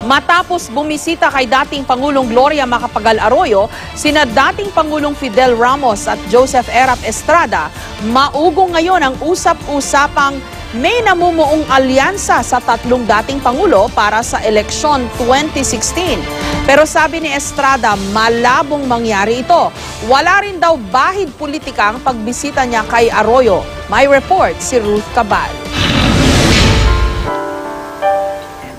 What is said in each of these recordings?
Matapos bumisita kay dating Pangulong Gloria Macapagal Arroyo, sina dating Pangulong Fidel Ramos at Joseph Erap Estrada, maugong ngayon ang usap-usapang may namumuong alyansa sa tatlong dating Pangulo para sa eleksyon 2016. Pero sabi ni Estrada, malabong mangyari ito. Wala rin daw bahid politika ang pagbisita niya kay Arroyo. May report si Ruth Cabal.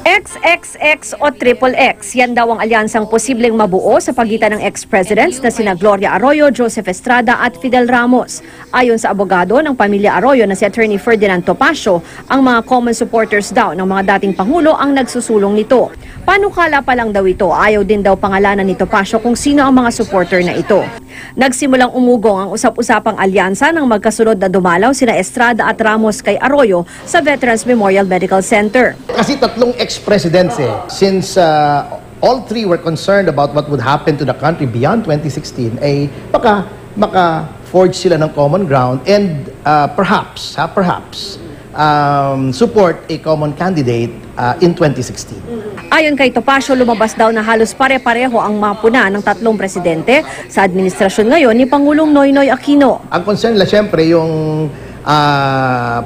XXX o XXX, yan daw ang alyansang posibleng mabuo sa pagitan ng ex-presidents na sina Gloria Arroyo, Joseph Estrada at Fidel Ramos. Ayon sa abogado ng pamilya Arroyo na si Attorney Ferdinand Topacio, ang mga common supporters daw ng mga dating Pangulo ang nagsusulong nito. Panukala pa lang daw ito, ayaw din daw pangalanan ni Topacio kung sino ang mga supporter na ito. Nagsimulang umugong ang usap-usapang alyansa ng magkasunod na dumalaw sina Estrada at Ramos kay Arroyo sa Veterans Memorial Medical Center. Kasi tatlong ex-presidents since all three were concerned about what would happen to the country beyond 2016, baka maka-forge sila ng common ground and perhaps support a common candidate in 2016. Ayon kay Topacio, lumabas daw na halos pare-pareho ang mapuna ng tatlong presidente sa administrasyon ngayon ni Pangulong Noynoy Aquino. Ang concern nila siyempre yung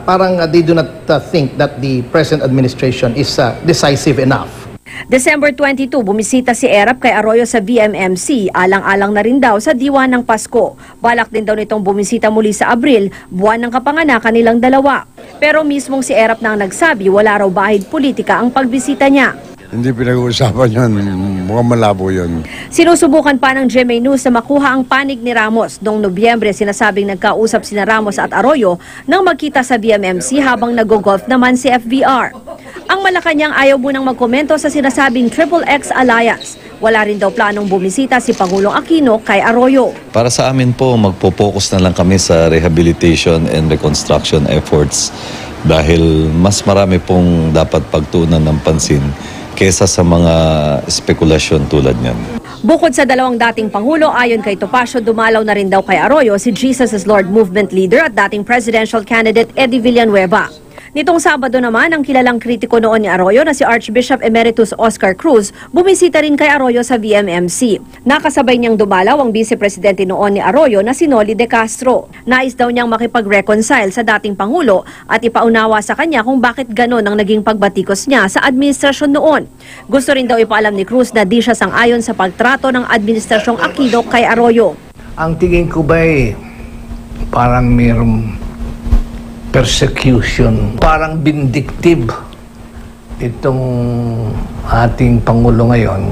parang they do not think that the present administration is decisive enough. December 22, bumisita si Erap kay Arroyo sa VMMC, alang-alang na rin daw sa diwan ng Pasko. Balak din daw nitong bumisita muli sa Abril, buwan ng kapanganakan nilang dalawa. Pero mismong si Erap na ang nagsabi, wala raw bahid politika ang pagbisita niya. Hindi pinag-uusapan yun. Mukhang malabo yun. Sinusubukan pa ng GMA News na makuha ang panig ni Ramos. Noong Nobyembre, sinasabing nagkausap sina Ramos at Arroyo nang magkita sa VMMC habang nag-golf naman si FVR. Ang Malacanang ayaw munang magkomento sa sinasabing XXX Alliance. Wala rin daw planong bumisita si Pangulong Aquino kay Arroyo. Para sa amin po, magpo-focus na lang kami sa rehabilitation and reconstruction efforts dahil mas marami pong dapat pagtuunan ng pansin kesa sa mga spekulasyon tulad niyan. Bukod sa dalawang dating Pangulo, ayon kay Topacio, dumalaw na rin daw kay Arroyo si Jesus is Lord Movement Leader at dating presidential candidate Eddie Villanueva. Nitong Sabado naman, ang kilalang kritiko noon ni Arroyo na si Archbishop Emeritus Oscar Cruz, bumisita rin kay Arroyo sa VMMC. Nakasabay niyang dumalaw ang vice-presidente noon ni Arroyo na si Noli De Castro. Nais daw niyang makipag-reconcile sa dating Pangulo at ipaunawa sa kanya kung bakit ganon ang naging pagbatikos niya sa administrasyon noon. Gusto rin daw ipaalam ni Cruz na di siya sang-ayon sa pagtrato ng administrasyong Aquino kay Arroyo. Ang tingin ko ba'y parang mayroong persecution, parang vindictive itong ating Pangulo ngayon.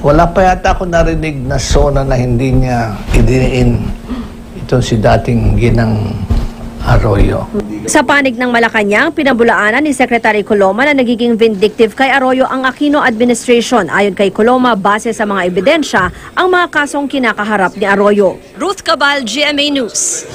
Wala pa yata ako narinig na sona na hindi niya idiniin itong si dating Ginang Arroyo. Sa panig ng Malacanang, pinabulaanan ni Secretary Coloma na nagiging vindictive kay Arroyo ang Aquino administration. Ayon kay Coloma, base sa mga ebidensya, ang mga kasong kinakaharap ni Arroyo. Ruth Cabal, GMA News.